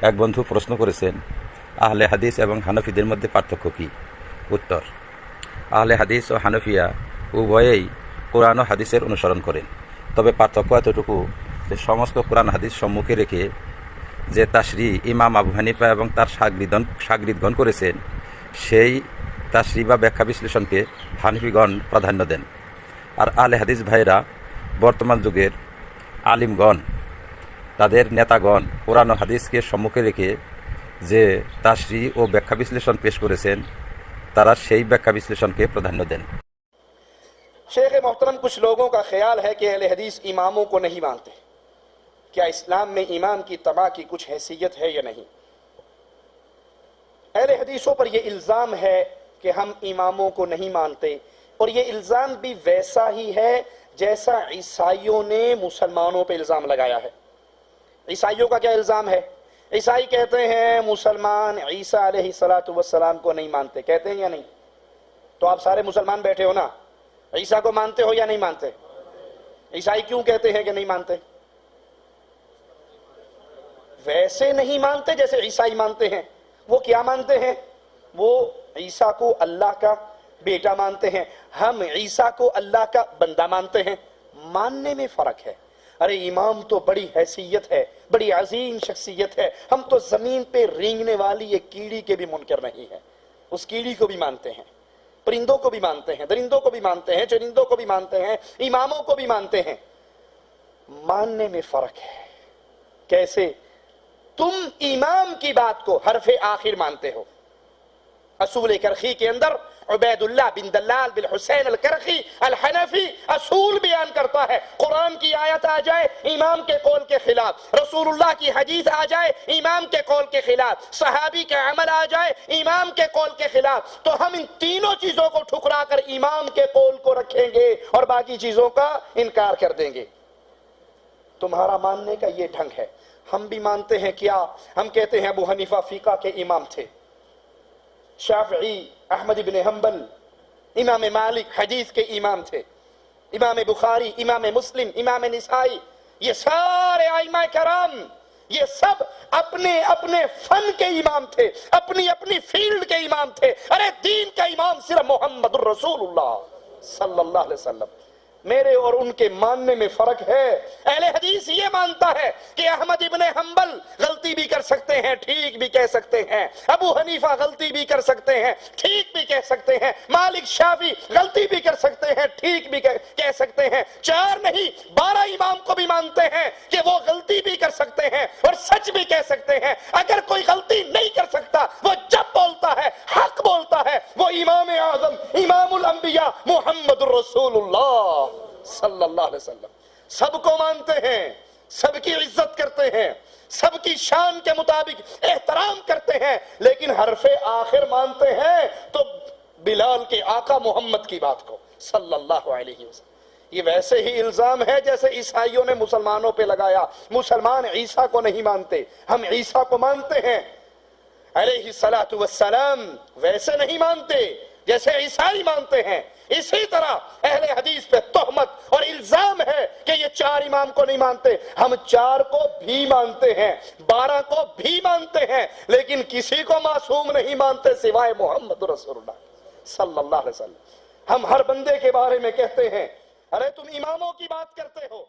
এক বন্ধু প্রশ্ন করেছেন, আহলে হাদিস এবং হানফিদের মধ্যে পার্থক্য কী? উত্তর: আহলে হাদিস ও হানফিয়া উভয়েই কোরআন ও হাদিসের অনুসরণ করেন। তবে পার্থক্য এতটুকু যে সমস্ত কোরআন হাদিস সম্মুখে রেখে যে তাশরি ইমাম আবু হানিফা এবং তার শাগরিদগণ করেছেন, সেই তাশরি বা ব্যাখ্যা বিশ্লেষণকে হানফিগণ প্রাধান্য দেন। আর আহলে হাদিস ভাইরা বর্তমান যুগের আলিমগণ, তাদের নেতাগণ কোরআন ও হাদিসকে সম্মুখে রেখে যে তাশরি ও ব্যাখ্যা বিশ্লেষণ পেশ করেছেন, তারা সেই ব্যাখ্যা বিশ্লেষণকে প্রাধান্য দেন। शेख मोहतरम, कुछ लोगों का ख्याल है कि अहले हदीस इमामों को नहीं मानते। क्या इस्लाम में इमाम की तबा की कुछ हैसियत है या नहीं? अहले हदीसों पर यह इल्ज़ाम है कि हम इमामों को नहीं मानते, और ये इल्ज़ाम भी वैसा ही है जैसा ईसाइयों ने मुसलमानों पर इल्ज़ाम लगाया है। ईसाइयों का क्या इल्ज़ाम है? ईसाई कहते हैं मुसलमान ईसा अलैहिस्सलातु वस्सलाम को नहीं मानते। कहते हैं या नहीं? तो आप सारे मुसलमान बैठे हो ना, ईसा को मानते हो या नहीं मानते? ईसाई क्यों कहते हैं कि नहीं मानते? वैसे नहीं मानते जैसे ईसाई मानते हैं। वो क्या मानते हैं? वो ईसा को अल्लाह का बेटा मानते हैं, हम ईसा को अल्लाह का बंदा मानते हैं। मानने में फर्क है। अरे इमाम तो बड़ी हैसियत है, बड़ी अजीम शख्सियत है, हम तो जमीन पे रेंगने वाली एक कीड़ी के भी मुनकर नहीं है। उस कीड़ी को भी मानते हैं, परिंदों को भी मानते हैं, दरिंदों को भी मानते हैं, चरिंदों को भी मानते हैं, इमामों को भी मानते हैं। मानने में फर्क है। कैसे? तुम इमाम की बात को हरफ आखिर मानते हो। असूल करखी के अंदर उबैदुल्लाह बिन दल्लाल बिन हुसैन अल करखी अल हनफी असूल बयान करता है, कुरान की आयत आ जाए इमाम के कौल के खिलाफ, रसूलुल्लाह की हदीस आ जाए इमाम के कौल के खिलाफ, सहाबी के अमल आ जाए इमाम के कौल के खिलाफ, तो हम इन तीनों चीजों को ठुकरा कर इमाम के कौल को रखेंगे और बाकी चीजों का इनकार कर देंगे। तुम्हारा मानने का ये ढंग है। हम भी मानते हैं क्या? हम कहते हैं अबू हनीफा फीका के इमाम थे, शाफी अहमद इब्न हंबल इमाम मालिक हदीस के इमाम थे, इमाम बुखारी, इमाम मुस्लिम, इमाम निसाई, ये सारे आइमा कराम, ये सब अपने अपने फन के इमाम थे, अपनी अपनी फील्ड के इमाम थे। अरे दीन का इमाम सिर्फ मोहम्मदुर रसूलुल्लाह सल्लल्लाहु अलैहि वसल्लम। मेरे और उनके मानने में फर्क है। अहले हदीस ये मानता है कि अहमद इब्न हंबल गलती भी कर सकते हैं, ठीक भी कह सकते हैं, अबू हनीफा गलती भी कर सकते हैं, ठीक भी कह सकते हैं, मालिक शाफी गलती भी कर सकते हैं, ठीक भी कह सकते हैं। 4 नहीं 12 इमाम को भी मानते हैं कि वो गलती भी कर सकते हैं और सच भी कह सकते हैं। अगर कोई गलती नहीं कर सकता, वो जब बोलता है हक बोलता है, वो इमाम आजम इमामुल अंबिया मुहम्मदुर रसूलुल्लाह सल्लल्लाहु अलैहि वसल्लम। सबको मानते हैं, सबकी इज्जत करते हैं, सबकी शान के मुताबिक एहतराम करते हैं, लेकिन हरफे आखिर मानते हैं तो बिलाल के आका मोहम्मद की बात को सल्लल्लाहु अलैहि वसल्लम। ये वैसे ही इल्जाम है जैसे ईसाइयों ने मुसलमानों पे लगाया, मुसलमान ईसा को नहीं मानते, हम ईसा को मानते हैं अलैहिस्सलातु वस्सलाम। वैसे नहीं मानते जैसे ईसाई मानते हैं। इसी तरह अहले हदीस पे तोहमत और इल्जाम है कि ये 4 इमाम को नहीं मानते। हम 4 को भी मानते हैं, 12 को भी मानते हैं, लेकिन किसी को मासूम नहीं मानते सिवाय मोहम्मद रसूलुल्लाह सल्लल्लाहु अलैहि वसल्लम। हम हर बंदे के बारे में कहते हैं, अरे तुम इमामों की बात करते हो,